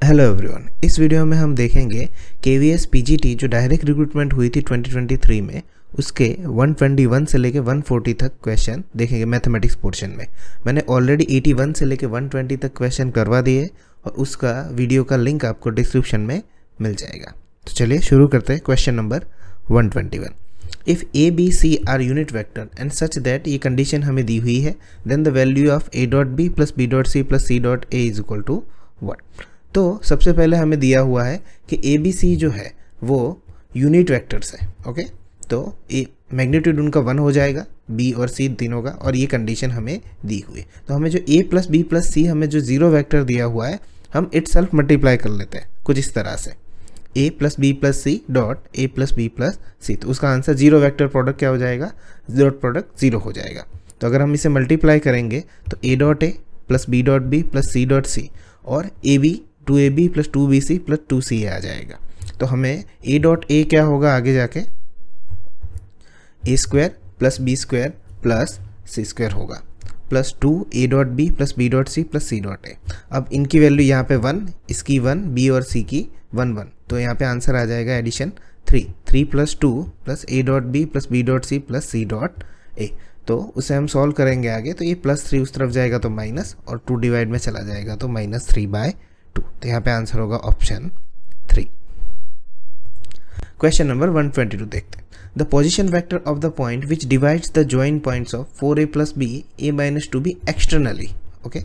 Hello everyone, इस video में हम देखेंगे KVS PGT जो डायरेक्ट रिक्रूटमेंट हुई थी 2023 में, उसके 121 से लेके 140 तक क्वेश्चन देखेंगे मैथमेटिक्स पोर्शन में। मैंने ऑलरेडी 81 से लेके 120 तक क्वेश्चन करवा दिए और उसका वीडियो का लिंक आपको डिस्क्रिप्शन में मिल जाएगा। तो चलिए शुरू करते हैं। Question number 121, if A B C are unit vector and such that ये कंडीशन हमें दी हुई है, then the value of A dot B plus B dot C plus C dot A is equal to what. तो सबसे पहले हमें दिया हुआ है कि ए बी सी जो है वो यूनिट वेक्टर्स है। ओके, तो ए मैग्नीट्यूड उनका 1 हो जाएगा, बी और सी तीनों का, और ये कंडीशन हमें दी हुई है। तो हमें जो ए प्लस बी प्लस सी हमें जो जीरो वेक्टर दिया हुआ है, हम इट सेल्फ मल्टीप्लाई कर लेते हैं कुछ इस तरह से, A plus B plus C dot A plus B plus C. तो उसका आंसर जीरो वेक्टर प्रोडक्ट क्या हो जाएगा, डॉट प्रोडक्ट जीरो हो जाएगा। तो अगर हम इसे मल्टीप्लाई करेंगे तो A dot A plus B dot B plus C dot C और A B 2ab plus 2bc plus 2ca आ जाएगा। तो हमें a डॉट ए क्या होगा आगे जाके, A square plus B square plus C square होगा plus 2a dot B plus B dot C plus C dot A. अब इनकी वैल्यू यहाँ पे 1, इसकी 1, बी और सी की 1 1, तो यहाँ पे आंसर आ जाएगा addition 3 plus 2 plus A dot B plus B dot C plus C dot A. तो उसे हम सॉल्व करेंगे आगे, तो ये प्लस 3 उस तरफ जाएगा तो माइनस, और 2 डिवाइड में चला जाएगा तो -3/2। तो यहाँ पे आंसर होगा ऑप्शन 3। क्वेश्चन नंबर 122 देखते हैं। The position vector of the point which divides the joint points of 4a plus B a minus 2b externally, okay,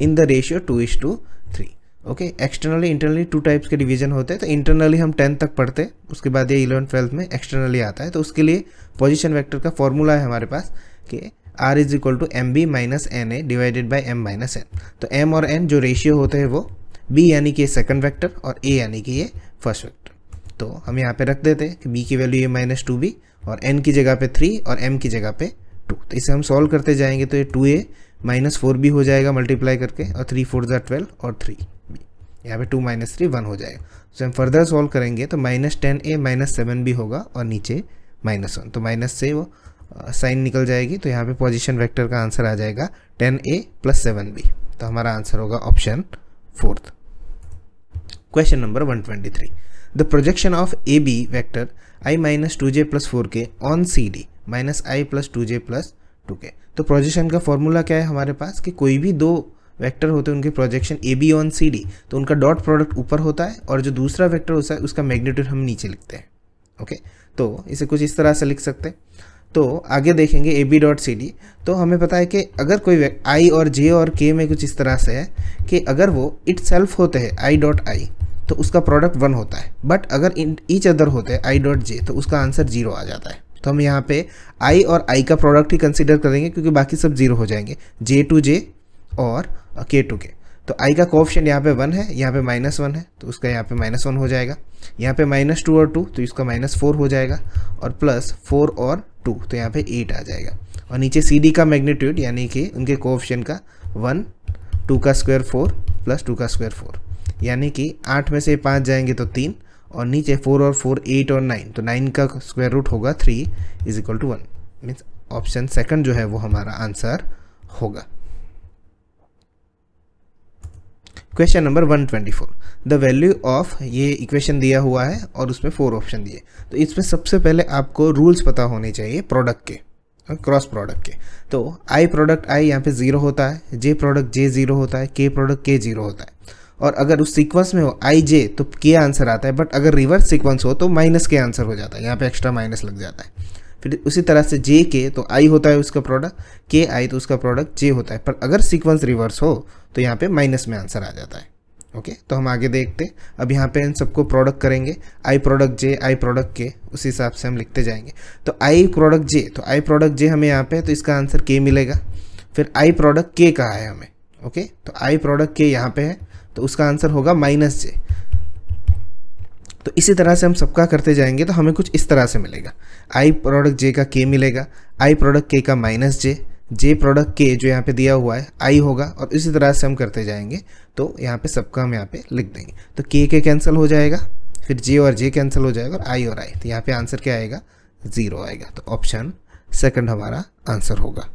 in the ratio 2:3। Okay, externally internally 2 types के division होते हैं। तो internally हम 10 तक पढ़ते हैं, उसके बाद ये 11th 12th में एक्सटर्नली आता है। तो उसके लिए पोजीशन वेक्टर का फॉर्मूला है हमारे पास कि r is equal to M B minus N A divided by M minus N. तो m और n जो रेशियो होते हैं वो b यानी कि सेकंड वेक्टर और a यानी कि ये फर्स्ट वेक्टर। तो हम यहाँ पे रख देते हैं कि b की वैल्यू ये -2b और n की जगह पे 3 और m की जगह पे 2। तो इसे हम सॉल्व करते जाएंगे तो ये 2a माइनस 4b हो जाएगा मल्टीप्लाई करके, और 3 4 12 और 3b, यहाँ पे 2 माइनस 3 1 हो जाएगा। तो हम फर्दर सॉल्व करेंगे तो -10a माइनस 7b होगा और नीचे -1, तो माइनस से वो साइन निकल जाएगी। तो यहाँ पे पोजीशन वेक्टर का आंसर आ जाएगा 10a प्लस 7b। तो हमारा आंसर होगा option 4। Question number 123. The projection of AB vector I minus 2j plus 4k on CD minus I plus 2j plus 2k। तो प्रोजेक्शन का फॉर्मूला क्या है हमारे पास कि कोई भी दो वेक्टर होते हैं उनके प्रोजेक्शन AB ऑन CD, तो उनका डॉट प्रोडक्ट ऊपर होता है और जो दूसरा वेक्टर होता है उसका मैग्नीट्यूड हम नीचे लिखते हैं। ओके, तो इसे कुछ इस तरह से लिख सकते हैं। तो आगे देखेंगे A B dot C D. तो हमें पता है कि अगर कोई आई और जे और के में कुछ इस तरह से है कि अगर वो इट सेल्फ होते हैं आई डॉट आई तो उसका प्रोडक्ट 1 होता है, बट अगर ईच अदर होते हैं आई डॉट जे तो उसका आंसर 0 आ जाता है। तो हम यहाँ पे आई और आई का प्रोडक्ट ही कंसिडर करेंगे क्योंकि बाकी सब 0 हो जाएंगे, जे टू जे और के टू के। तो आई का कोएफिशिएंट यहाँ पे 1 है, यहाँ पे -1 है, तो उसका यहाँ पे -1 हो जाएगा। यहाँ पे -2 और 2 तो इसका -4 हो जाएगा, और प्लस 4 और 2 तो यहाँ पे 8 आ जाएगा। और नीचे सी डी का मैग्नीट्यूड यानी कि उनके कोएफिशिएंट का 1, 2 का स्क्वायर 4 प्लस 2 का स्क्वायर 4, यानी कि 8 में से 5 जाएंगे तो 3, और नीचे 4 और 4 8 और 9, तो 9 का स्क्वायर रूट होगा 3 is equal to 1। Means option second जो है वो हमारा आंसर होगा। Question number 124, the value of, ये इक्वेशन दिया हुआ है और उसमें 4 ऑप्शन दिए। तो इसमें सबसे पहले आपको रूल्स पता होने चाहिए प्रोडक्ट के, क्रॉस प्रोडक्ट के। तो आई प्रोडक्ट आई यहाँ पे 0 होता है, जे प्रोडक्ट जे 0 होता है, के प्रोडक्ट के 0 होता है। और अगर उस सीक्वेंस में हो आई जे तो के आंसर आता है, बट अगर रिवर्स सीक्वेंस हो तो माइनस के आंसर हो जाता है, यहाँ पे एक्स्ट्रा माइनस लग जाता है। फिर उसी तरह से जे के तो आई होता है उसका प्रोडक्ट, के आई तो उसका प्रोडक्ट जे होता है, पर अगर सीक्वेंस रिवर्स हो तो यहाँ पे माइनस में आंसर आ जाता है। ओके, तो हम आगे देखते हैं। अब यहाँ पे इन सबको प्रोडक्ट करेंगे, I product J I product के, उस हिसाब से हम लिखते जाएंगे। तो आई प्रोडक्ट जे, तो आई प्रोडक्ट जे हमें यहाँ पे, तो इसका आंसर के मिलेगा। फिर आई प्रोडक्ट के कहा है हमें, ओके, तो आई प्रोडक्ट के यहाँ पे है तो उसका आंसर होगा -j। तो इसी तरह से हम सबका करते जाएंगे तो हमें कुछ इस तरह से मिलेगा, आई प्रोडक्ट जे का के मिलेगा, आई प्रोडक्ट के का -j, जे प्रोडक्ट के जो यहाँ पे दिया हुआ है आई होगा, और इसी तरह से हम करते जाएंगे। तो यहाँ पे सबका हम यहाँ पे लिख देंगे, तो के कैंसिल हो जाएगा, फिर जे और जे कैंसिल हो जाएगा, और आई, तो यहाँ पे आंसर क्या आएगा 0 आएगा। तो ऑप्शन सेकंड हमारा आंसर होगा।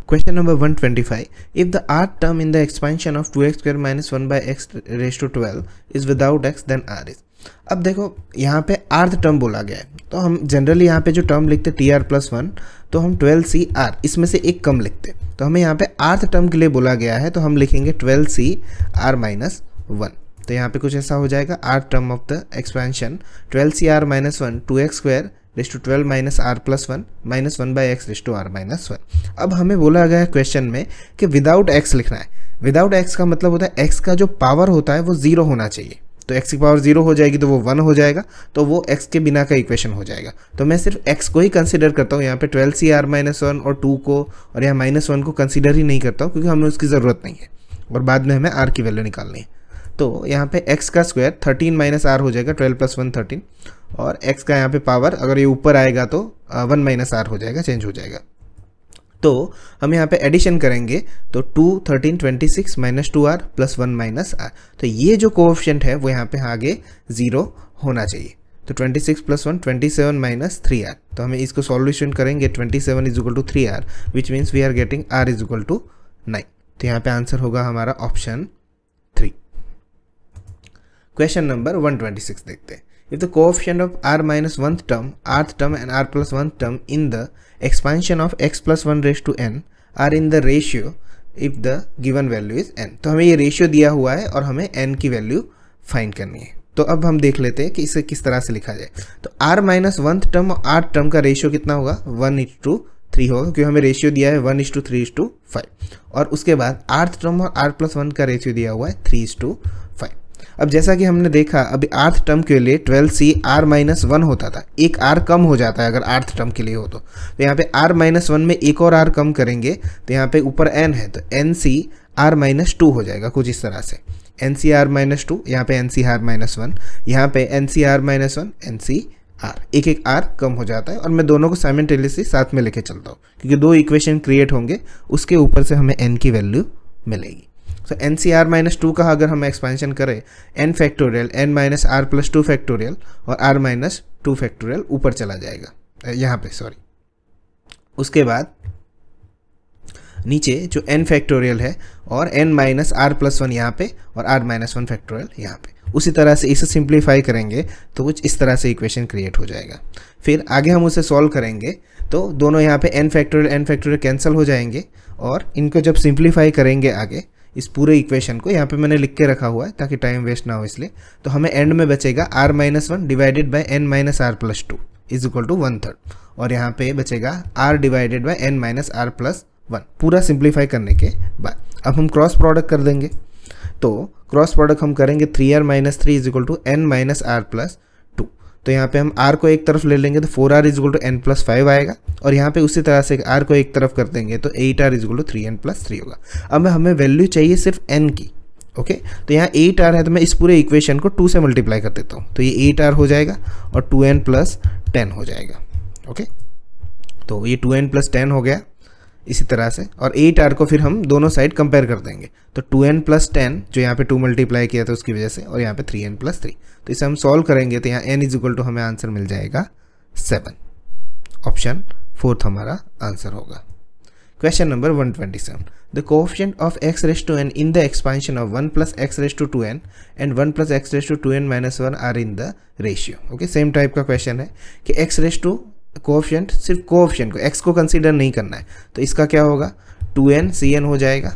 Question number 125. If the rth term in the expansion of 2x square minus 1 by x raised to 12 is without x, then r is. अब देखो यहाँ पे rth टर्म बोला गया है, तो हम जनरली यहाँ पे जो टर्म लिखते टी आर प्लस 1, तो हम 12c r इसमें से एक कम लिखते, तो हमें यहाँ पे rth टर्म के लिए बोला गया है, तो हम लिखेंगे 12c r माइनस 1। तो यहाँ पे कुछ ऐसा हो जाएगा, rth term of the expansion 12c r minus 1 2x square raise to 12 minus R plus 1 minus 1 by X raise to R minus 1। अब हमें बोला गया है क्वेश्चन में कि विदाउट एक्स लिखना है। विदाउट एक्स का मतलब होता है एक्स का जो पावर होता है वो 0 होना चाहिए, तो एक्स की पावर 0 हो जाएगी तो वो 1 हो जाएगा, तो वो एक्स के बिना का इक्वेशन हो जाएगा। तो मैं सिर्फ एक्स को ही कंसिडर करता हूँ यहाँ पे 12c r माइनस 1 और 2 को, और यहाँ माइनस 1 को कंसिडर ही नहीं करता हूँ क्योंकि हमें उसकी ज़रूरत नहीं है और बाद में हमें r की वैल्यू निकालनी है। तो यहाँ पे x का स्क्वायर 13 माइनस r हो जाएगा, 12 प्लस 1 13, और x का यहाँ पे पावर अगर ये ऊपर आएगा तो 1 माइनस r हो जाएगा, चेंज हो जाएगा। तो हम यहाँ पे एडिशन करेंगे तो 2 13 26 minus 2r plus 1 minus r, तो ये जो कोएफिशिएंट है वो यहाँ पे आगे 0 होना चाहिए। तो 26 प्लस 1 27 माइनस 3r, तो हमें इसको सॉल्यूशन करेंगे 27 is equal to 3r, which means we are getting r is equal to 9। तो यहाँ पे आंसर होगा हमारा ऑप्शन 3। क्वेश्चन नंबर 126 देखते हैं। If the coefficient of r minus 1th term, rth term and r plus 1th term in the expansion of x plus 1 raised to n are in the ratio if the given value is n, तो हमें ये ratio दिया हुआ है और हमें n की value find करनी है। तो अब हम देख लेते हैं कि इसे किस तरह से लिखा जाए। तो r माइनस 1th टर्म और r टर्म का रेशियो कितना होगा, 1:3 होगा, क्योंकि हमें रेशियो दिया है 1:3:5, और उसके बाद rth टर्म और r प्लस 1 का रेशियो दिया हुआ है 3:5। अब जैसा कि हमने देखा अभी rth टर्म के लिए 12c r माइनस 1 होता था, एक r कम हो जाता है अगर rth टर्म के लिए हो तो यहाँ पे r माइनस 1 में एक और r कम करेंगे तो यहाँ पे ऊपर n है तो nc r माइनस 2 हो जाएगा, कुछ इस तरह से nc r माइनस 2, यहाँ पे nc r माइनस 1, यहाँ पे nc r minus 1 nc r, एक एक r कम हो जाता है। और मैं दोनों को साइमल्टेनियसली साथ में लेके चलता हूँ क्योंकि दो इक्वेशन क्रिएट होंगे, उसके ऊपर से हमें n की वैल्यू मिलेगी। तो एन सी आर माइनस 2 का अगर हम एक्सपेंशन करें n factorial n minus R plus 2 factorial और r माइनस 2 फैक्टोरियल ऊपर चला जाएगा यहाँ पे, सॉरी। उसके बाद नीचे जो n फैक्टोरियल है और n माइनस आर प्लस 1 यहाँ पे और r माइनस 1 फैक्टोरियल यहाँ पे, उसी तरह से इसे सिंप्लीफाई करेंगे तो कुछ इस तरह से इक्वेशन क्रिएट हो जाएगा। फिर आगे हम उसे सॉल्व करेंगे तो दोनों यहाँ पे n फैक्टोरियल कैंसिल हो जाएंगे, और इनको जब सिंप्लीफाई करेंगे आगे इस पूरे इक्वेशन को, यहाँ पे मैंने लिख के रखा हुआ है ताकि टाइम वेस्ट ना हो इसलिए, तो हमें एंड में बचेगा r minus 1 divided by n minus R plus 2 is equal to 1/3, और यहाँ पे बचेगा r divided by n minus R plus 1, पूरा सिंप्लीफाई करने के बाद। अब हम क्रॉस प्रोडक्ट कर देंगे, तो क्रॉस प्रोडक्ट हम करेंगे 3r minus 3 is equal to n minus R plus 2, तो यहाँ पे हम r को एक तरफ ले लेंगे तो 4r is equal to n plus 5 आएगा, और यहाँ पे उसी तरह से r को एक तरफ कर देंगे तो 8r is equal to 3n plus 3 होगा। अब हमें वैल्यू चाहिए सिर्फ n की, ओके। तो यहाँ 8r है तो मैं इस पूरे इक्वेशन को 2 से मल्टीप्लाई कर देता हूँ, तो ये 8r हो जाएगा और 2n प्लस 10 हो जाएगा, ओके। तो ये 2n प्लस 10 हो गया इसी तरह से, और 8r को फिर हम दोनों साइड कंपेयर कर देंगे तो 2n प्लस 10 जो यहाँ पे 2 मल्टीप्लाई किया था उसकी वजह से, और यहाँ पे 3n प्लस 3, तो इसे हम सॉल्व करेंगे तो यहाँ n इज इक्वल टू हमें आंसर मिल जाएगा 7। ऑप्शन 4 हमारा आंसर होगा। Question number 127। The coefficient of x raise to n in the expansion of 1 plus x raise to 2n and 1 plus x raise to 2n minus 1 are in the ratio, okay. Same type का question है कि x raise to coefficient, सिर्फ coefficient को, x को consider नहीं करना है, तो इसका क्या होगा 2n cn हो जाएगा,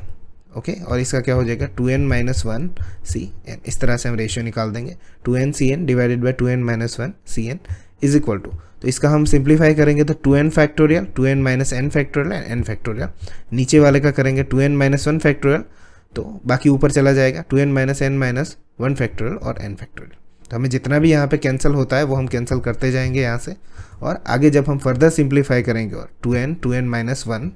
ओके। और इसका क्या हो जाएगा 2n माइनस 1 cn, इस तरह से हम रेशियो निकाल देंगे 2n cn divided by 2n minus 1 cn is equal to, तो इसका हम सिंप्लीफाई करेंगे तो 2n factorial 2n minus n factorial and n factorial, नीचे वाले का करेंगे 2n माइनस 1 फैक्टोरियल, तो बाकी ऊपर चला जाएगा 2n minus n minus 1 factorial और n फैक्टोरियल। तो हमें जितना भी यहाँ पे कैंसिल होता है वो हम कैंसिल करते जाएंगे यहाँ से, और आगे जब हम फर्दर सिंप्लीफाई करेंगे और 2n माइनस 1,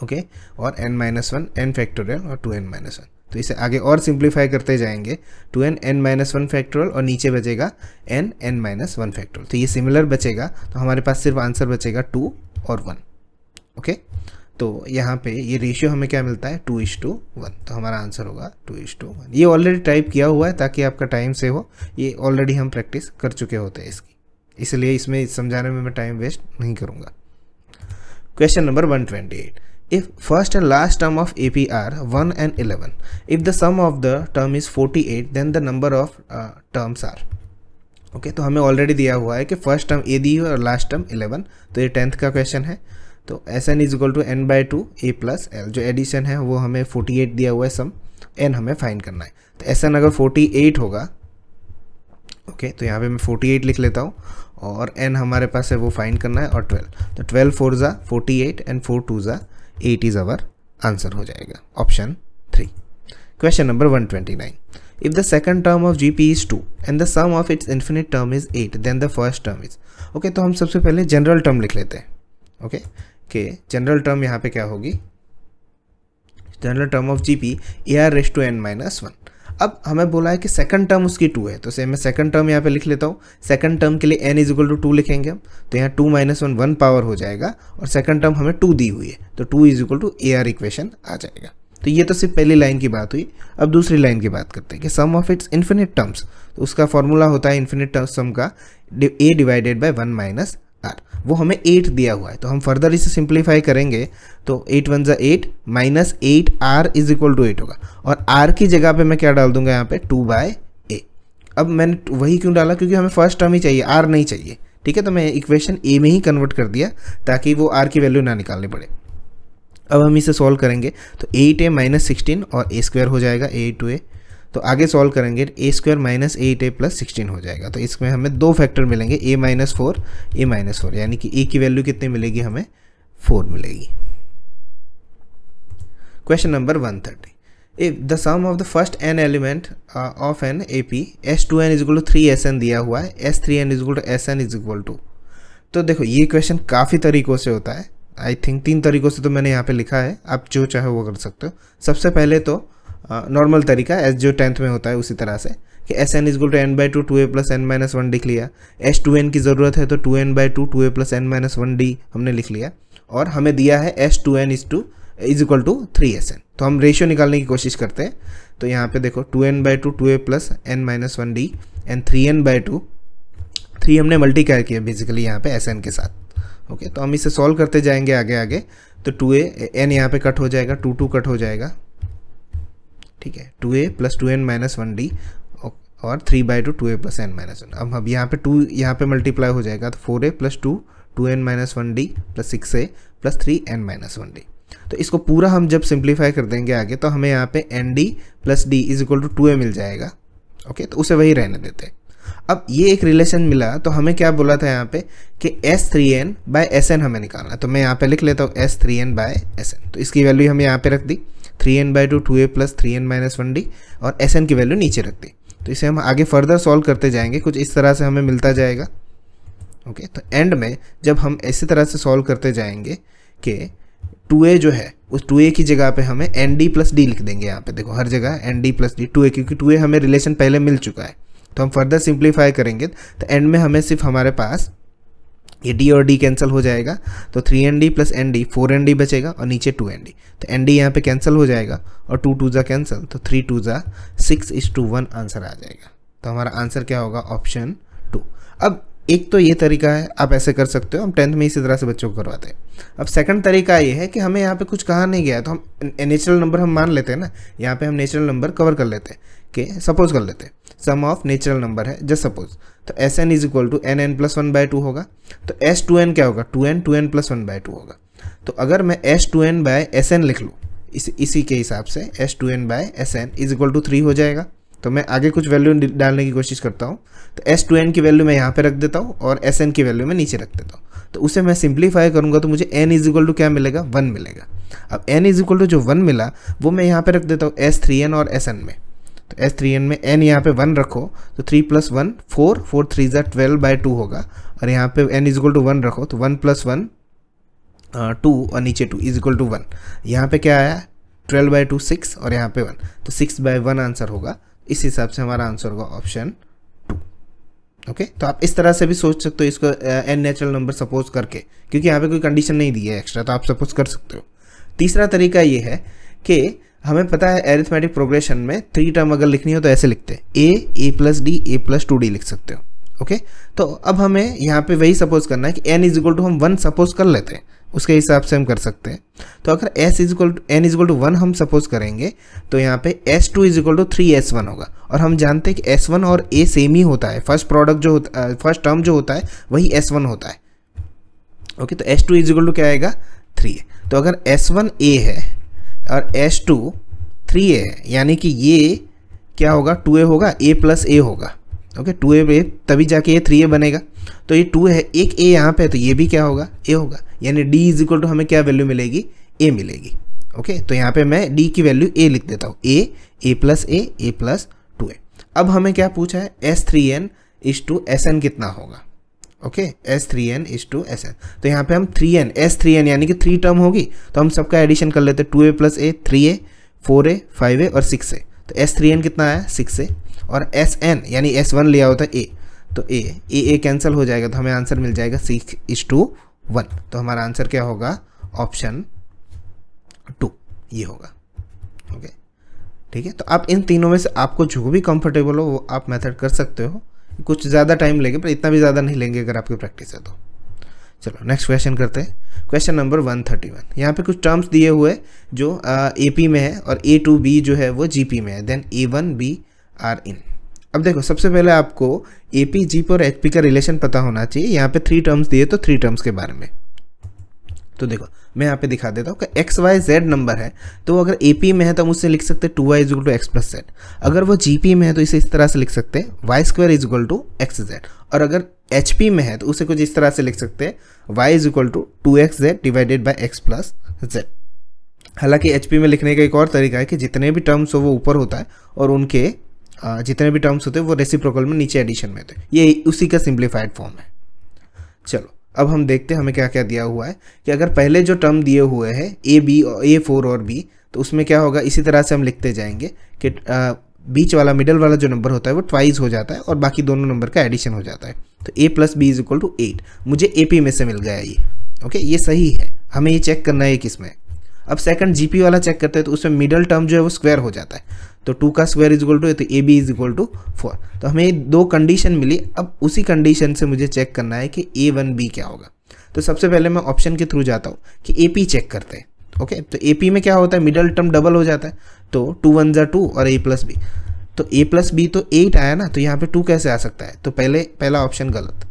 ओके, और n माइनस 1 n फैक्टोरियल और 2n माइनस 1, तो इसे आगे और सिंप्लीफाई करते जाएंगे 2n माइनस 1 फैक्टोरियल और नीचे बचेगा n माइनस 1 फैक्टोरियल, तो ये सिमिलर बचेगा, तो हमारे पास सिर्फ आंसर बचेगा 2 और 1, ओके। तो यहाँ पे ये रेशियो हमें क्या मिलता है 2:1, तो हमारा आंसर होगा 2:1। ये ऑलरेडी टाइप किया हुआ है ताकि आपका टाइम सेव हो, ये ऑलरेडी हम प्रैक्टिस कर चुके होते हैं इसकी, इसलिए इसमें समझाने में मैं टाइम वेस्ट नहीं करूँगा। Question number 128। if first and last term of AP are 1 and 11, if the sum of the term is 48, then the number of terms are. Okay तो हमें ऑलरेडी दिया हुआ है कि फर्स्ट टर्म ए दी है और लास्ट टर्म 11, तो ये 10th का क्वेश्चन है। तो Sn is equal to n बाई 2 a प्लस एल, जो एडिशन है वो हमें 48 दिया हुआ है, सम n हमें फाइंड करना है। तो Sn अगर 48 होगा, ओके तो यहाँ पे मैं 48 लिख लेता हूँ, और n हमारे पास है वो फाइंड करना है, और 12, तो 12 4 ज़ा 48 एंड 4 2 ज़ा 8 इज़ आवर आंसर हो जाएगा, option 3। Question number 129, if the second term of GP is 2 and the sum of its infinite term is 8, then the first term is, okay तो हम सबसे पहले जनरल टर्म लिख लेते हैं। ओके कि जनरल टर्म यहाँ पे क्या होगी, general term of GP AR⁻n-1। अब हमें बोला है कि सेकंड टर्म उसकी 2 है, तो से मैं सेकंड टर्म यहाँ पे लिख लेता हूँ। सेकंड टर्म के लिए n इज इक्वल टू 2 लिखेंगे हम, तो यहाँ 2 - 1 1 पावर हो जाएगा, और सेकंड टर्म हमें 2 दी हुई है, तो 2 is equal to AR equation आ जाएगा। तो ये तो सिर्फ पहली लाइन की बात हुई। अब दूसरी लाइन की बात करते हैं कि सम ऑफ इट्स इन्फिनिट टर्म्स, तो उसका फॉर्मूला होता है इन्फिनिट टर्म्स सम का a divided by 1 minus r, वो हमें 8 दिया हुआ है, तो हम फर्दर इसे सिंप्लीफाई करेंगे, तो 8 1 ज़ा 8 minus 8r is equal to 8 होगा, और r की जगह पे मैं क्या डाल दूंगा यहाँ पे 2/a। अब मैंने वही क्यों डाला, क्योंकि हमें फर्स्ट टर्म ही चाहिए, r नहीं चाहिए, ठीक है, तो मैं इक्वेशन a में ही कन्वर्ट कर दिया ताकि वो r की वैल्यू ना निकालनी पड़े। अब हम इसे सॉल्व करेंगे, तो 8a माइनस 16 और a स्क्वायर हो जाएगा, a × a, तो आगे सॉल्व करेंगे a² माइनस 8a प्लस 16 हो जाएगा, तो इसमें हमें 2 फैक्टर मिलेंगे, a माइनस 4, यानी कि a की वैल्यू कितनी मिलेगी, हमें 4 मिलेगी। Question number 130, if the sum of the first n element of an AP S2n is equal to 3Sn दिया हुआ है, S3n is equal to Sn is equal to, तो देखो ये क्वेश्चन काफ़ी तरीक़ों से होता है, आई थिंक 3 तरीक़ों से तो मैंने यहाँ पे लिखा है, आप जो चाहे वो कर सकते हो। सबसे पहले तो नॉर्मल तरीका एस जो 10th में होता है उसी तरह से कि Sn is equal to n बाई 2 2a प्लस n-1 लिख लिया, S2n की ज़रूरत है तो 2n by 2 2a plus n-1d हमने लिख लिया, और हमें दिया है S2n is equal to 3Sn, तो हम रेशियो निकालने की कोशिश करते हैं। तो यहाँ पे देखो 2n by 2 2a plus n-1d and 3n by 2, 3 हमने मल्टीप्लाई किया बेसिकली यहाँ पे Sn के साथ। ओके तो हम इसे सॉल्व करते जाएंगे आगे आगे, तो 2a n यहाँ पे कट हो जाएगा, 2 2 कट हो जाएगा, ठीक है, 2a प्लस 2n-1d और 3/2 2a प्लस n-1। अब यहाँ पे 2 यहाँ पे मल्टीप्लाई हो जाएगा, तो 4a plus 2 2n-1d plus 6a plus 3n-1d। तो इसको पूरा हम जब सिंप्लीफाई कर देंगे आगे, तो हमें यहाँ पे nd plus d is equal to 2a मिल जाएगा। ओके तो उसे वही रहने देते हैं। अब ये एक रिलेशन मिला, तो हमें क्या बोला था यहाँ पे कि S3n बाय Sn हमें निकालना, तो मैं यहाँ पे लिख लेता हूँ S3n बाय Sn, तो इसकी वैल्यू हमें यहाँ पे रख दी 3n by 2 2a plus 3n-1d, और Sn की वैल्यू नीचे रख दी। तो इसे हम आगे फर्दर सॉल्व करते जाएंगे, कुछ इस तरह से हमें मिलता जाएगा। ओके तो एंड में जब हम इसी तरह से सॉल्व करते जाएंगे कि 2a जो है उस 2a की जगह पे हमें nd प्लस d लिख देंगे। यहाँ पे देखो हर जगह nd प्लस d 2a, क्योंकि 2a हमें रिलेशन पहले मिल चुका है, तो हम फर्दर सिंप्लीफाई करेंगे, तो एंड में हमें सिर्फ हमारे पास ये d और d कैंसिल हो जाएगा, तो 3nd प्लस nd 4nd बचेगा और नीचे 2nd, तो nd यहाँ पे कैंसिल हो जाएगा और 2 2 जा कैंसिल, तो 3 2 जा 6:1 आंसर आ जाएगा। तो हमारा आंसर क्या होगा, ऑप्शन 2। अब एक तो ये तरीका है, आप ऐसे कर सकते हो, हम 10th में इसी तरह से बच्चों को करवाते हैं। अब सेकंड तरीका ये है कि हमें यहाँ पे कुछ कहा नहीं गया है, तो हम नेचुरल नंबर हम मान लेते हैं ना, यहाँ पे हम नेचुरल नंबर कवर कर लेते हैं कि सपोज कर लेते हैं सम ऑफ नेचुरल नंबर है, जस्ट सपोज, तो Sn is equal to nn plus 1/2 होगा, तो S2n क्या होगा 2n प्लस 1/2 होगा। तो अगर मैं S2n बाय Sn लिख लूँ इसी के हिसाब से, S2n by Sn is equal to 3 हो जाएगा। तो मैं आगे कुछ वैल्यू डालने की कोशिश करता हूँ, तो S2n की वैल्यू मैं यहाँ पे रख देता हूँ और Sn की वैल्यू मैं नीचे रख देता हूँ, तो उसे मैं सिंप्लीफाई करूँगा तो मुझे n इज इक्वल टू क्या मिलेगा, 1 मिलेगा। अब n इज इक्वल टू जो 1 मिला वो मैं यहाँ पे रख देता हूँ S3n और Sn में, तो S3n में n यहाँ पे 1 रखो, तो 3 प्लस 1 4 4 3 जा 12/2 होगा, और यहाँ पे n इज इक्वल टू 1 रखो, तो 1 प्लस 1 2 और नीचे 2 इज इक्वल टू 1। यहाँ पे क्या आया 12/2 6 और यहाँ पे 1, तो 6/1 आंसर होगा। इस हिसाब से हमारा आंसर होगा ऑप्शन 2। ओके तो आप इस तरह से भी सोच सकते हो इसको n नेचुरल नंबर सपोज करके, क्योंकि यहाँ पे कोई कंडीशन नहीं दी है एक्स्ट्रा, तो आप सपोज कर सकते हो। तीसरा तरीका ये है कि हमें पता है एरिथमेटिक प्रोग्रेशन में 3 टर्म अगर लिखनी हो तो ऐसे लिखते हैं a plus d a plus 2d लिख सकते हो। ओके तो अब हमें यहाँ पे वही सपोज करना है कि n इज इक्वल टू हम 1 सपोज कर लेते हैं, उसके हिसाब से हम कर सकते हैं। तो अगर s is equal n is equal to 1 हम सपोज करेंगे तो यहाँ पे s2 इजिकल टू 3s1 होगा, और हम जानते हैं कि s1 और a सेम ही होता है, फर्स्ट प्रोडक्ट जो होता है, फर्स्ट टर्म जो होता है वही s1 होता है। ओके, तो s2 इजिकल टू क्या आएगा 3a। तो अगर s1 a है और s2 3a है, यानी कि ये क्या होगा 2a होगा, a प्लस a होगा। ओके, 2a तभी जाके ये 3a बनेगा। तो ये 2 है, एक a यहाँ पे है तो ये भी क्या होगा a होगा, यानी d इज इक्वल टू हमें क्या वैल्यू मिलेगी a मिलेगी। ओके, तो यहाँ पे मैं d की वैल्यू a लिख देता हूँ, a plus a plus 2a। अब हमें क्या पूछा है, s3n इज टू sn कितना होगा। Okay, s3n is to sn, तो यहाँ पे हम 3n s3n यानी कि 3 टर्म होगी तो हम सबका एडिशन कर लेते हैं, 2a plus a 3a 4a 5a और 6a। तो s3n कितना आया 6a, और sn यानी s1 लिया होता है a, तो a कैंसिल हो जाएगा, तो हमें आंसर मिल जाएगा 6:1। तो हमारा आंसर क्या होगा, ऑप्शन 2 ये होगा। ओके, ठीक है। तो आप इन तीनों में से आपको जो भी कंफर्टेबल हो वो आप मेथड कर सकते हो, कुछ ज़्यादा टाइम लेंगे पर इतना भी ज़्यादा नहीं लेंगे अगर आपकी प्रैक्टिस है तो। चलो नेक्स्ट क्वेश्चन करते हैं, क्वेश्चन नंबर 131। यहाँ पे कुछ टर्म्स दिए हुए जो AP में है और A to B जो है वो GP में है, then A1 B are in. अब देखो सबसे पहले आपको AP GP और HP का रिलेशन पता होना चाहिए। यहाँ पे 3 टर्म्स दिए तो 3 टर्म्स के बारे में तो देखो मैं यहाँ पे दिखा देता हूँ कि एक्स वाई जेड नंबर है, तो अगर AP में है तो हम उससे लिख सकते हैं 2y is equal to x plus z. अगर वो GP में है तो इसे इस तरह से लिख सकते हैं y square is equal to x z. और अगर HP में है तो उसे कुछ इस तरह से लिख सकते हैं y is equal to 2xz divided by x plus z. हालांकि HP में लिखने का एक और तरीका है कि जितने भी टर्म्स हो वो ऊपर होता है और उनके जितने भी टर्म्स होते हैं वो रेसिप्रोकल में नीचे एडिशन में होते हैं, ये उसी का सिंप्लीफाइड फॉर्म है। चलो अब हम देखते हैं हमें क्या क्या दिया हुआ है कि अगर पहले जो टर्म दिए हुए हैं A4 और B, तो उसमें क्या होगा इसी तरह से हम लिखते जाएंगे कि बीच वाला मिडल वाला जो नंबर होता है वो ट्वाइस हो जाता है और बाकी दोनों नंबर का एडिशन हो जाता है। तो A plus B is equal to 8 मुझे AP में से मिल गया ये। ओके, ये सही है, हमें ये चेक करना है किसमें। अब सेकंड GP वाला चेक करते हैं तो उसमें मिडल टर्म जो है वो स्क्वायर हो जाता है, तो 2 का स्क्वायर इज इक्वल टू तो AB इज इक्वल टू 4। तो हमें 2 कंडीशन मिली। अब उसी कंडीशन से मुझे चेक करना है कि A1B क्या होगा। तो सबसे पहले मैं ऑप्शन के थ्रू जाता हूँ कि AP चेक करते हैं। ओके, तो AP में क्या होता है, मिडल टर्म डबल हो जाता है, तो 2 1 जा 2 और A प्लस बी, तो A प्लस बी तो 8 आया ना, तो यहाँ पे 2 कैसे आ सकता है, तो पहला ऑप्शन गलत।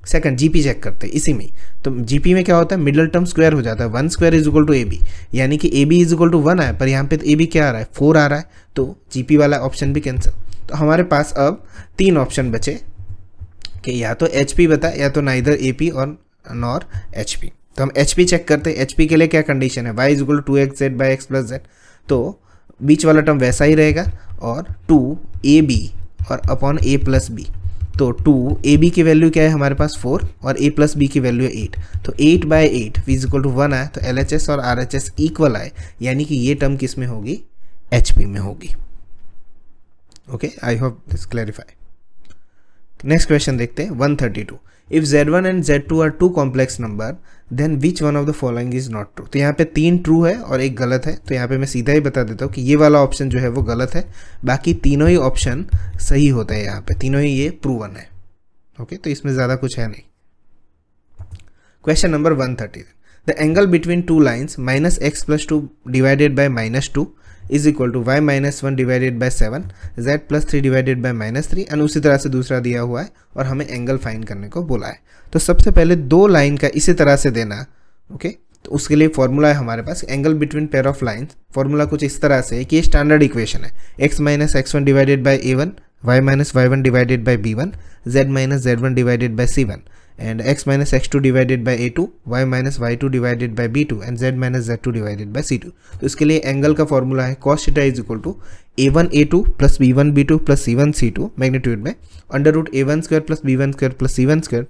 सेकंड GP चेक करते हैं इसी में, तो GP में क्या होता है मिडल टर्म स्क्वायर हो जाता है, 1 square is equal to AB, यानी कि AB इज इक्वल टू 1 आया, पर यहाँ पे तो AB क्या आ रहा है 4 आ रहा है, तो GP वाला ऑप्शन भी कैंसिल। तो हमारे पास अब 3 ऑप्शन बचे कि या तो HP बता या तो नाइदर AP और नॉर HP। तो हम HP चेक करते हैं। HP के लिए क्या कंडीशन है, y is equal to 2xz by x plus z, तो बीच वाला टर्म वैसा ही रहेगा और 2AB और अपॉन A प्लस बी, तो 2AB की वैल्यू क्या है हमारे पास 4 और A प्लस बी की वैल्यू है 8, तो 8 बाई 8 इज इक्वल टू 1 आए, तो LHS और RHS इक्वल आए, यानी कि ये टर्म किस में होगी, HP में होगी। Okay, I hope this clarify. Next question देखते हैं 132। If Z1 and Z2 are 2 complex number then which one of the following is not true. तो यहाँ पे 3 ट्रू है और एक गलत है, तो यहाँ पे मैं सीधा ही बता देता हूँ कि ये वाला ऑप्शन जो है वो गलत है, बाकी तीनों ही ऑप्शन सही होता है, यहाँ पे तीनों ही ये प्रूवन है। ओके, तो इसमें ज़्यादा कुछ है नहीं। Question number 130। The angle between 2 lines -x plus 2 divided by -2 is equal to y -1 divided by 7 z plus 3 divided by -3 and उसी तरह से दूसरा दिया हुआ है और हमें एंगल फाइंड करने को बोला है। तो सबसे पहले 2 लाइन का इसी तरह से देना। ओके, तो उसके लिए फॉर्मूला है हमारे पास angle between pair of lines. Formula कुछ इस तरह से है कि ये स्टैंडर्ड इक्वेशन है, x minus x1 divided by a1 y minus y1 divided by b1 z minus z1 divided by c1 and x minus x2 divided by a2 y minus y2 divided by b2 and z minus z2 divided by c2। तो इसके लिए angle का formula है cos theta is equal to a1 a2 plus b1 b2 plus c1 c2 magnitude में under root a1 square plus b1 square plus c1 square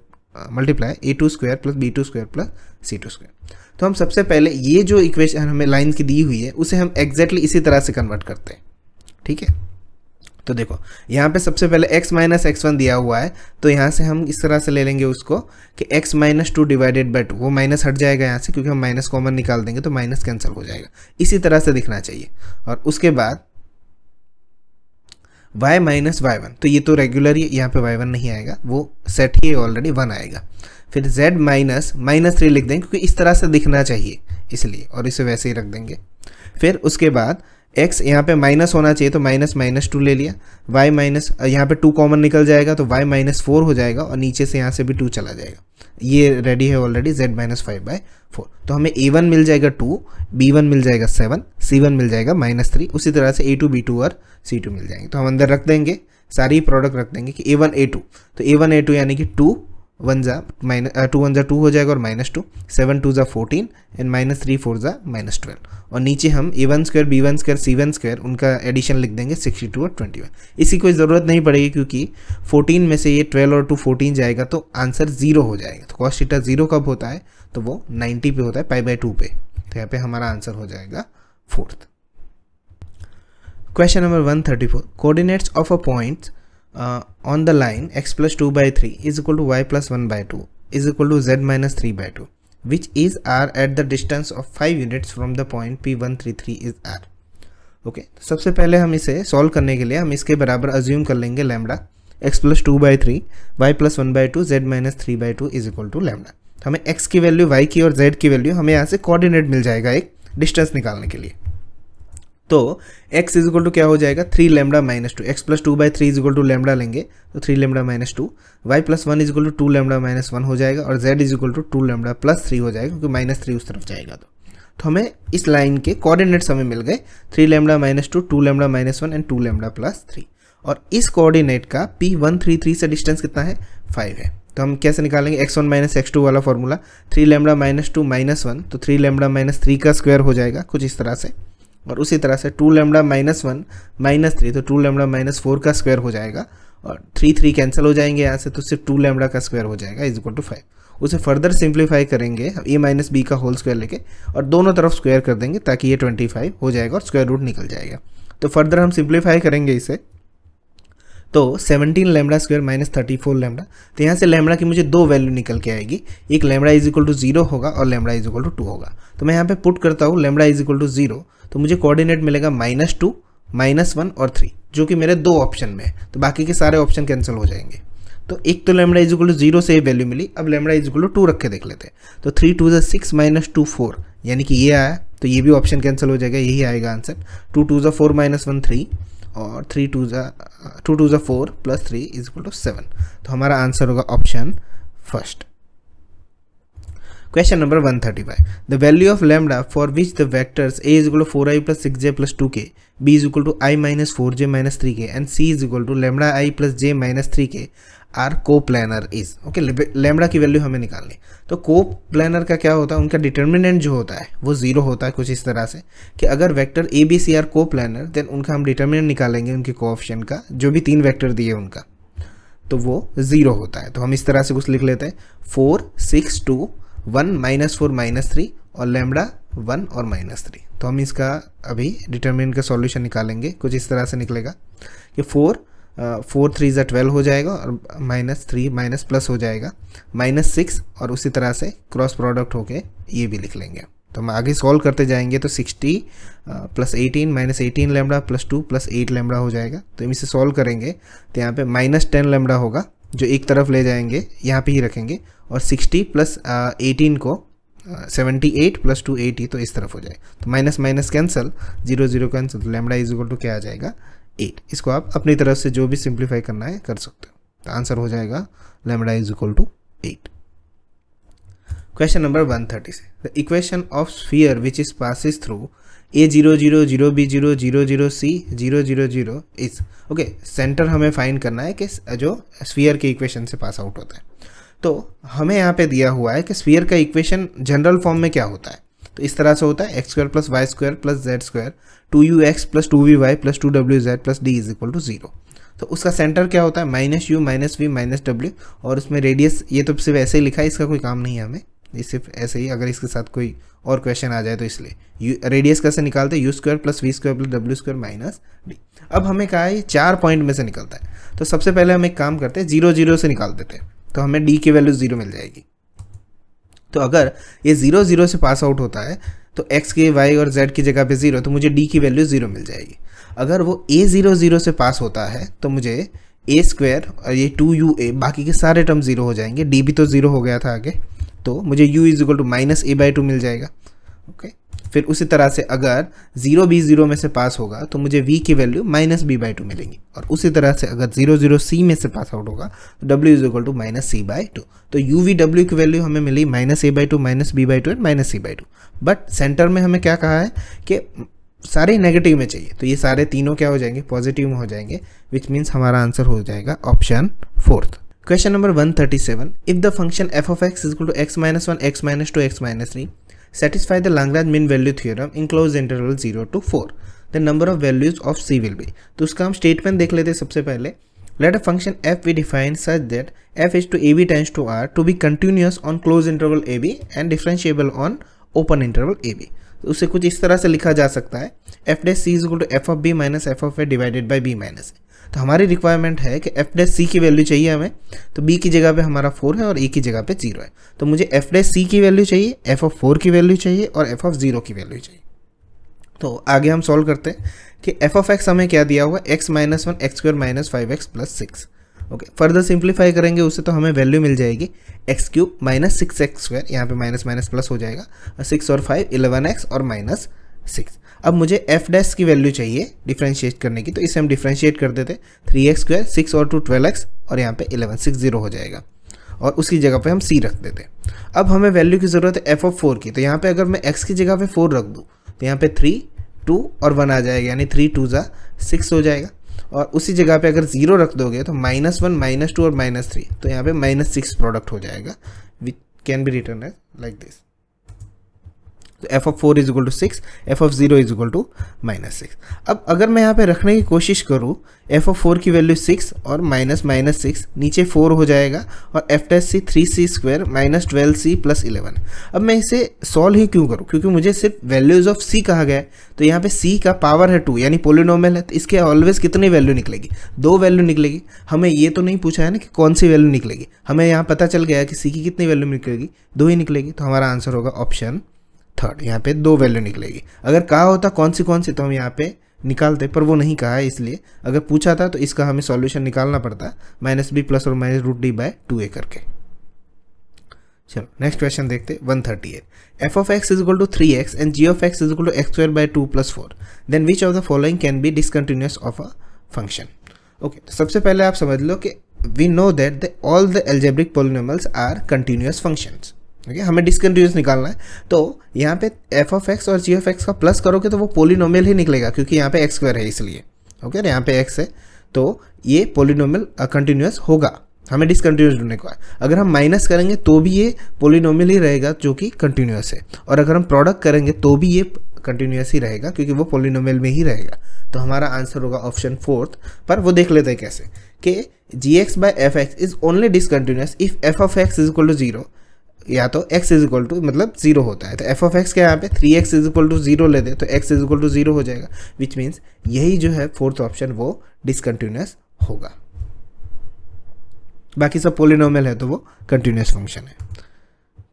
multiply a2 square plus b2 square plus c2 square. तो हम सबसे पहले ये जो equation हमें line की दी हुई है उसे हम एग्जैक्टली इसी तरह से कन्वर्ट करते हैं। ठीक है, तो देखो यहाँ पे सबसे पहले x माइनस x1 दिया हुआ है, तो यहाँ से हम इस तरह से ले लेंगे उसको कि x माइनस 2 डिवाइडेड बाई 2, वो माइनस हट जाएगा यहाँ से क्योंकि हम माइनस कॉमन निकाल देंगे तो माइनस कैंसिल हो जाएगा, इसी तरह से दिखना चाहिए। और उसके बाद y माइनस y1, तो ये तो रेगुलर ही यहाँ पे y1 नहीं आएगा, वो सेट ही ऑलरेडी 1 आएगा। फिर z माइनस -3 लिख देंगे क्योंकि इस तरह से दिखना चाहिए इसलिए, और इसे वैसे ही रख देंगे। फिर उसके बाद x यहाँ पे माइनस होना चाहिए तो -2 ले लिया, y माइनस यहाँ पे 2 कॉमन निकल जाएगा तो y -4 हो जाएगा और नीचे से यहाँ से भी 2 चला जाएगा। ये रेडी है ऑलरेडी, z -5/4। तो हमें a1 मिल जाएगा 2, b1 मिल जाएगा 7, c1 मिल जाएगा -3, उसी तरह से a2 b2 और c2 मिल जाएंगे। तो हम अंदर रख देंगे सारी प्रोडक्ट रख देंगे कि a1 a2, तो a1 a2 यानी कि 2 1 जा 2 हो जाएगा और -2, 7 2 जा 14 एंड -3 4 जा -12, और नीचे हम a1 square b1 square c1 square उनका एडिशन लिख देंगे 62 और 21। इसकी कोई ज़रूरत नहीं पड़ेगी क्योंकि 14 में से ये 12 और 2 14 जाएगा तो आंसर 0 हो जाएगा। तो cos थीटा 0 कब होता है, तो वो 90 पे होता है, π/2 पे। तो यहाँ पे हमारा आंसर हो जाएगा 4th। Question number 134, coordinates of a point on the line x plus 2/3 is equal to y plus 1/2 is equal to z minus 3/2 which is r at the distance of 5 units from the point P133 is r। Okay, तो सबसे पहले हम इसे solve करने के लिए हम इसके बराबर अज्यूम कर लेंगे lambda x plus 2/3 y plus 1/2 z minus 3/2 is equal to lambda. तो हमें x की वैल्यू, y की और z की वैल्यू, हमें यहाँ से कोऑर्डिनेट मिल जाएगा एक डिस्टेंस निकालने के लिए। तो x इज इक्वल टू क्या हो जाएगा 3 lambda -2, x plus 2/3 is equal to lambda लेंगे तो 3 lambda -2, y plus 1 is equal to 2 lambda -1 हो जाएगा और z is equal to 2 lambda plus 3 हो जाएगा क्योंकि -3 उस तरफ जाएगा। तो हमें इस लाइन के कोऑर्डिनेट्स हमें मिल गए 3 lambda -2, 2 lambda -1 and 2 lambda plus 3, और इस कोऑर्डिनेट का P133 से डिस्टेंस कितना है 5 है। तो हम कैसे निकालेंगे x1 x2 वाला फॉर्मूला, 3 लैम्डा -2 -1 तो 3 लैम्डा -3 का स्क्वायर हो जाएगा कुछ इस तरह से, और उसी तरह से 2 लैम्डा -1 -3 तो 2 लैम्डा -4 का स्क्वायर हो जाएगा, और 3 कैंसिल हो जाएंगे यहाँ से तो सिर्फ 2 लैम्डा का स्क्वायर हो जाएगा इज इक्वल टू 5। उसे फर्दर सिंप्लीफाई करेंगे a माइनस बी का होल स्क्वायर लेके और दोनों तरफ स्क्वायर कर देंगे ताकि ये 25 हो जाएगा और स्क्वायर रूट निकल जाएगा। तो फर्दर हम सिंप्लीफाई करेंगे इसे तो 17 लैम्डा स्क्वायर -34 लैम्डा। तो यहाँ से लैम्डा की मुझे दो वैल्यू निकल के आएगी, एक लैम्डा इज इक्वल टू 0 होगा और लैम्डा इज इक्वल टू 2 होगा। तो मैं यहाँ पे पुट करता हूँ लैम्डा इज इक्वल टू 0, तो मुझे कोऑर्डिनेट मिलेगा -2 -1 और 3 जो कि मेरे दो ऑप्शन में है, तो बाकी के सारे ऑप्शन कैंसिल हो जाएंगे। तो एक तो लैम्डा इज इक्वल टू 0 से ये वैल्यू मिली, अब लैम्डा इज इक्वल टू 2 रख के देख लेते हैं। तो 3 2 6 -2 4 यानी कि ये आया, तो ये भी ऑप्शन कैंसिल हो जाएगा, यही आएगा आंसर। 2 2 4 -1 3 और 2 2 4 प्लस 3 इज इक्वल टू 7। तो हमारा आंसर होगा option first. Question number 135. The value of lambda for which the vectors a is equal to 4i plus 6j plus 2k, b is equal to i minus 4j minus 3k and c is equal to lambda i plus j minus 3k are coplanar is. Okay, lambda की value हमें निकालनी। तो coplanar का क्या होता है, उनका determinant जो होता है वो 0 होता है, कुछ इस तरह से कि अगर vector A B C are coplanar then उनका हम डिटर्मिनेंट निकालेंगे उनके कोएफिशिएंट का, जो भी 3 वेक्टर दिए उनका, तो वो 0 होता है। तो हम इस तरह से कुछ लिख लेते हैं 4 6 2 1 -4 -3 और लैम्डा 1 और -3। तो हम इसका अभी डिटर्मिनेंट का सॉल्यूशन निकालेंगे, कुछ इस तरह से निकलेगा कि 4 3 = 12 हो जाएगा और -3 माइनस प्लस हो जाएगा -6 और उसी तरह से क्रॉस प्रोडक्ट होके ये भी लिख लेंगे। तो हम आगे सॉल्व करते जाएंगे तो 60 + 18 -18 लैम्डा प्लस 2 + 8 लैम्डा हो जाएगा। तो हम इसे सॉल्व करेंगे तो यहाँ पे -10 लैम्डा होगा जो एक तरफ ले जाएंगे, यहाँ पे ही रखेंगे, और 60 + 18 को 78 + 2 80 तो इस तरफ हो जाए। तो माइनस माइनस कैंसिल, 0 0 कैंसिल, तो लैम्डा इज इक्वल टू क्या आ जाएगा 8। इसको आप अपनी तरफ से जो भी सिंप्लीफाई करना है कर सकते हो। तो आंसर हो जाएगा lambda is equal to 8। Question number 136, the equation of sphere which is passes through a0 0 0 b 0 0 0 c 0 0 0 is. Okay, centre हमें फाइंड करना है कि जो स्फीयर के इक्वेशन से पास आउट होता है। तो हमें यहाँ पे दिया हुआ है कि स्फीयर का इक्वेशन जनरल फॉर्म में क्या होता है, तो इस तरह से होता है x² + y² + z² 2ux + 2vy + 2wz + d = 0। तो उसका सेंटर क्या होता है -u -v -w, और उसमें रेडियस, ये तो सिर्फ ऐसे ही लिखा है, इसका कोई काम नहीं है हमें, ये सिर्फ ऐसे ही, अगर इसके साथ कोई और क्वेश्चन आ जाए तो इसलिए रेडियस कैसे निकालते हैं, u² + v² + w² - d। अब हमें कहा है 4 पॉइंट में से निकलता है, तो सबसे पहले हम एक काम करते हैं 0 0 से निकाल देते हैं, तो हमें d की वैल्यू 0 मिल जाएगी। तो अगर ये 0 0 से पास आउट होता है तो x के y और z की जगह पे 0, तो मुझे d की वैल्यू 0 मिल जाएगी। अगर वो a0 0 से पास होता है तो मुझे ए स्क्वायर और ये 2UA, बाकी के सारे टर्म 0 हो जाएंगे, डी भी तो 0 हो गया था आगे, तो मुझे u is equal to minus a/2 मिल जाएगा। ओके, फिर उसी तरह से अगर 0 b 0 में से पास होगा तो मुझे v की वैल्यू माइनस b/2 मिलेगी, और उसी तरह से अगर 0 0 c में से पास आउट होगा तो w is equal to minus c/2। तो u v w की वैल्यू हमें मिली minus a/2 minus b/2 and minus c/2। But center में हमें क्या कहा है कि सारे नेगेटिव में चाहिए, तो ये सारे तीनों क्या हो जाएंगे, पॉजिटिव में हो जाएंगे, विच मीन्स हमारा आंसर हो जाएगा option 4। Question number 137, if the function f of x is equal to x minus 1 x minus 2 x minus 3 satisfy the Lagrange mean value theorem in closed interval 0 to 4, the number of values of c will be। तो उसका हम statement देख लेते हैं सबसे पहले। Let a function f be defined such that f is to ab tends to r to be continuous on closed interval ab and differentiable on open interval ab। तो उसे कुछ इस तरह से लिखा जा सकता है, f dash c is equal to f of b minus f of a divided by b minus a। तो हमारी रिक्वायरमेंट है कि f dash c की वैल्यू चाहिए हमें, तो b की जगह पे हमारा 4 है और a की जगह पे 0 है, तो मुझे f dash c की वैल्यू चाहिए, f of 4 की वैल्यू चाहिए और f of 0 की वैल्यू चाहिए। तो आगे हम सॉल्व करते हैं कि f of x हमें क्या दिया हुआ, x minus 1 x square minus 5x plus 6। Okay, further simplify करेंगे उससे तो हमें वैल्यू मिल जाएगी x cube minus 6x square, यहाँ पे माइनस माइनस प्लस हो जाएगा, 6 और 5 11x और माइनस 6। अब मुझे f डैश की वैल्यू चाहिए डिफ्रेंशिएट करने की, तो इसे हम डिफ्रेंशिएट कर देते, 3x स्क्वायर 6 और 2 12x और यहाँ पे 11 60 हो जाएगा, और उसकी जगह पे हम c रख देते। अब हमें वैल्यू की ज़रूरत है f ऑफ 4 की, तो यहाँ पे अगर मैं x की जगह पे 4 रख दूँ तो यहाँ पे 3 2 और 1 आ जाएगा, यानी 3 2 जा 6 हो जाएगा, और उसी जगह पे अगर 0 रख दोगे तो -1 -2 और -3, तो यहाँ पे -6 प्रोडक्ट हो जाएगा, which can be written as like this. तो f of 4 is equal to 6, f of 0 is equal to -6। अब अगर मैं यहाँ पे रखने की कोशिश करूँ f ऑफ 4 की वैल्यू 6 और -6, नीचे 4 हो जाएगा, और f dash c 3c square minus 12c plus 11। अब मैं इसे सॉल्व ही क्यों करूँ, क्योंकि मुझे सिर्फ वैल्यूज ऑफ c कहा गया है, तो यहाँ पे c का पावर है 2 यानी पोलिनोमियल है, तो इसके ऑलवेज कितनी वैल्यू निकलेगी, 2 वैल्यू निकलेगी। हमें ये तो नहीं पूछा है ना कि कौन सी वैल्यू निकलेगी, हमें यहाँ पता चल गया कि c की कितनी वैल्यू निकलेगी, 2 ही निकलेगी, तो हमारा आंसर होगा ऑप्शन 3, यहाँ पे 2 वैल्यू निकलेगी। अगर कहा होता कौन सी तो हम यहाँ पे निकालते, पर वो नहीं कहा है, इसलिए अगर पूछा था तो इसका हमें सॉल्यूशन निकालना पड़ता -b प्लस और -√d/2a करके। चलो नेक्स्ट क्वेश्चन देखते, 138, f of x is equal to 3x and g of x is equal to x² 2 + 4, then which of the following can be discontinuous of a function. Okay, तो सबसे पहले आप समझ लो कि we know that all the algebraic polynomials are continuous functions. Okay, हमें discontinuous निकालना है, तो यहाँ पे f ऑफ x और g ऑफ x का प्लस करोगे तो वो पोलिनोमियल ही निकलेगा, क्योंकि यहाँ पे x² है इसलिए। ओके, यहाँ पे x है तो ये पोलिनोमियल कंटिन्यूअस होगा, हमें डिसकंटिन्यूअस ढूंढने को है। अगर हम माइनस करेंगे तो भी ये पोलिनोमियल ही रहेगा जो कि कंटिन्यूअस है, और अगर हम प्रोडक्ट करेंगे तो भी ये कंटिन्यूअस ही रहेगा क्योंकि वो पोलिनोमियल में ही रहेगा। तो हमारा आंसर होगा ऑप्शन 4, पर वो देख लेते हैं कैसे कि gx/fx is only discontinuous if f of x is equal to 0, या तो x इज इक्वल टू मतलब 0 होता है, तो f ऑफ x क्या यहाँ पे 3x इज इक्वल टू 0 ले दे तो x इज इक्वल टू 0 हो जाएगा, विच मीन्स यही जो है 4th ऑप्शन वो डिसकंटिन्यूअस होगा। बाकी सब पोलिनोमियल है तो वो कंटिन्यूअस फंक्शन है।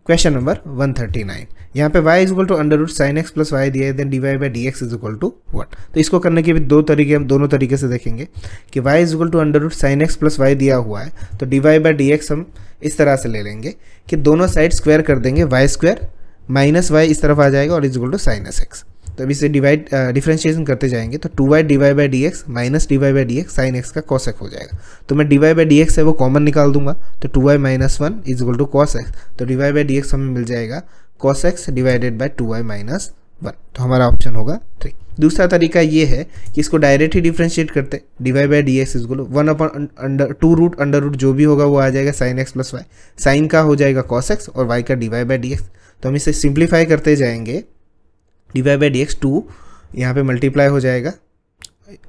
क्वेश्चन नंबर 139, यहाँ पे y is equal to under sin x plus y दिया है, then dy/dx is equal to what. तो इसको करने के भी 2 तरीके, हम दोनों तरीके से देखेंगे कि y is equal to under sin x plus y दिया हुआ है, तो dy/dx हम इस तरह से ले लेंगे कि दोनों साइड स्क्वायर कर देंगे, y² माइनस y इस तरफ आ जाएगा और is equal to sin x। तो अब इसे डिफरेंशिएशन करते जाएंगे तो 2y dy/dx minus dy/dx sin x का cos x हो जाएगा। तो मैं dy/dx है वो कॉमन निकाल दूंगा, तो 2y minus 1 is equal to cos x, तो dy/dx हमें मिल जाएगा cos x divided by 2y minus 1, तो हमारा ऑप्शन होगा 3। दूसरा तरीका ये है कि इसको डायरेक्ट ही डिफरेंशिएट करते, dy/dx इज इक्वल टू 1/2 जो भी होगा वो आ जाएगा sin x plus y, sine का हो जाएगा cos x और y का dy/dx। तो हम इसे सिंप्लीफाई करते जाएंगे, dy/dx 2 यहाँ पे मल्टीप्लाई हो जाएगा।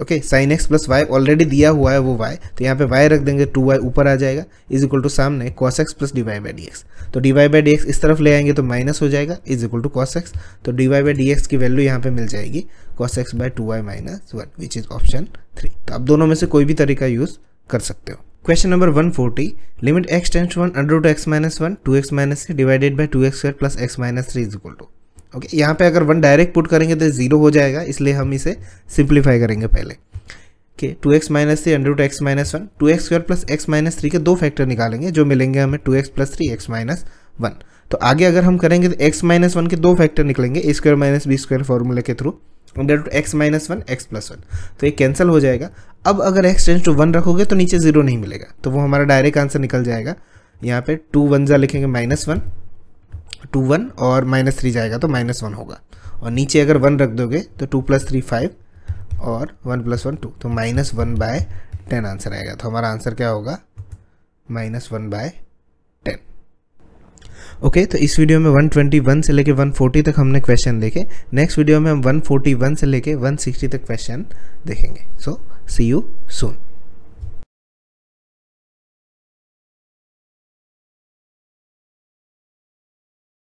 Okay, sin x plus y already दिया हुआ है वो y, तो यहाँ पे y रख देंगे, 2y ऊपर आ जाएगा इज इक्वल टू सामने cos x प्लस dy/dx। तो dy/dx इस तरफ ले आएंगे तो माइनस हो जाएगा is equal to cos x, तो dy/dx की वैल्यू यहाँ पे मिल जाएगी cos x by 2y minus 1 which is option 3। तो आप दोनों में से कोई भी तरीका यूज कर सकते हो। Question number 140, limit x tends to 1 under x minus 1 2x minus 3 divided by 2x² plus x minus 3 is equal to. Okay, यहाँ पे अगर 1 डायरेक्ट पुट करेंगे तो 0 हो जाएगा, इसलिए हम इसे सिंप्लीफाई करेंगे पहले। कि 2x minus 3 under root x minus 1, 2x square plus x minus 3 के दो फैक्टर निकालेंगे जो मिलेंगे हमें 2x प्लस 3 एक्स माइनस 1। तो आगे अगर हम करेंगे तो x माइनस 1 के दो फैक्टर निकलेंगे a square minus B square फॉर्मूले के through, under root x minus 1 x plus 1। तो ये कैंसिल हो जाएगा। अब अगर x टेंस टू 1 रखोगे तो नीचे 0 नहीं मिलेगा, तो वो हमारा डायरेक्ट आंसर निकल जाएगा। यहाँ पे 2 1 जा लिखेंगे -1, 2 1 और -3 जाएगा तो -1 होगा। और नीचे अगर 1 रख दोगे तो 2 + 3 5 और 1 + 1 2, तो -1/10 आंसर आएगा। तो हमारा आंसर क्या होगा? -1/10। ओके, तो इस वीडियो में 121 से लेके 140 तक हमने क्वेश्चन देखे। नेक्स्ट वीडियो में हम 141 से लेके 160 तक क्वेश्चन देखेंगे। सो सी यू सून।